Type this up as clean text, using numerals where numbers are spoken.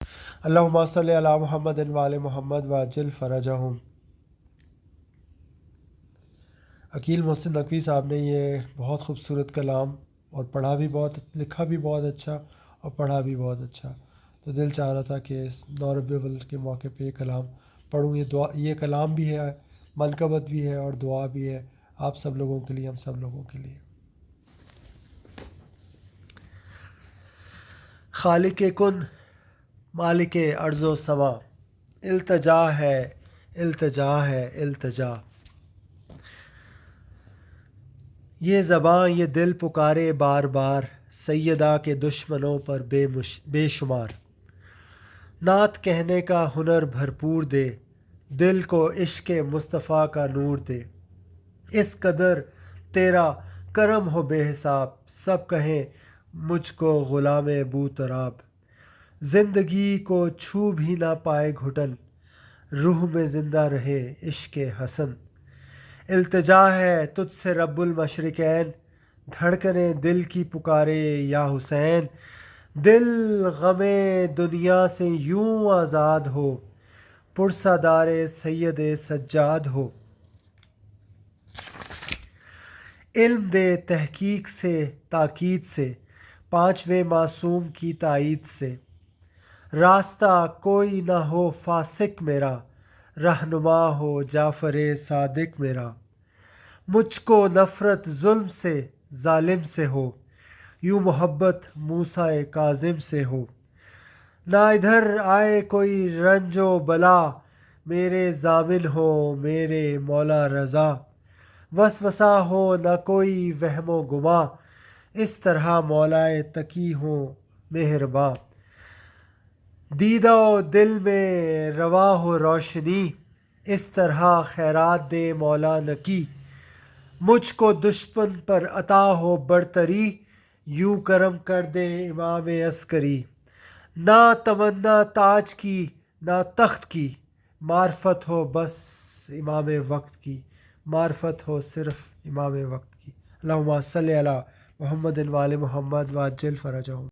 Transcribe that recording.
اللہم صلی علی محمد وآل محمد وعجل فرجہم۔ عقیل محسن نقوی صاحب نے یہ بہت خوبصورت کلام اور پڑھا بھی بہت، لکھا بھی بہت اچھا اور پڑھا بھی بہت اچھا، تو دل چاہ رہا تھا کہ اس 9 ربیع الاول کے موقع پہ یہ کلام پڑھوں۔ یہ کلام بھی ہے، منقبت بھی ہے اور دعا بھی ہے آپ سب لوگوں کے لیے، ہم سب لوگوں کے لیے۔ خالق کن مالک ارض و سما، التجا ہے التجا ہے التجا، یہ زباں یہ دل پکارے بار بار، سیدہ کے دشمنوں پر بے شمار۔ نعت کہنے کا ہنر بھرپور دے، دل کو عشق مصطفیٰ کا نور دے۔ اس قدر تیرا کرم ہو بے حساب، سب کہیں مجھ کو غلام بو تراب۔ زندگی کو چھو بھی نہ پائے گھٹن، روح میں زندہ رہے عشق حسن۔ التجا ہے تجھ سے رب المشرقین، دھڑکنیں دل کی پکارے یا حسین۔ دل غم دنیا سے یوں آزاد ہو، پرسہ دار سید سجاد ہو۔ علم دے تحقیق سے تاکید سے، پانچویں معصوم کی تائید سے۔ راستہ کوئی نہ ہو فاسق میرا، رہنما ہو جعفر صادق میرا۔ مجھ کو نفرت ظلم سے ظالم سے ہو، یوں محبت موسیٰ کاظم سے ہو۔ نہ ادھر آئے کوئی رنج و بلا، میرے ضامن ہو میرے مولا رضا۔ وسوسہ ہو نہ کوئی وہم و گماں، اس طرح مولا تقی ہو مہرباں۔ دیدہ و دل میں رواں ہو روشنی، اس طرح خیرات دے مولا نقی۔ مجھ کو دشمن پر عطا ہو برتری، یوں کرم کر دے امام عسکری۔ نہ تمنا تاج کی نہ تخت کی، معرفت ہو بس امام وقت کی، معرفت ہو صرف امام وقت کی۔ اللہم صلی علی محمد وآل محمد وعجل فرجہم۔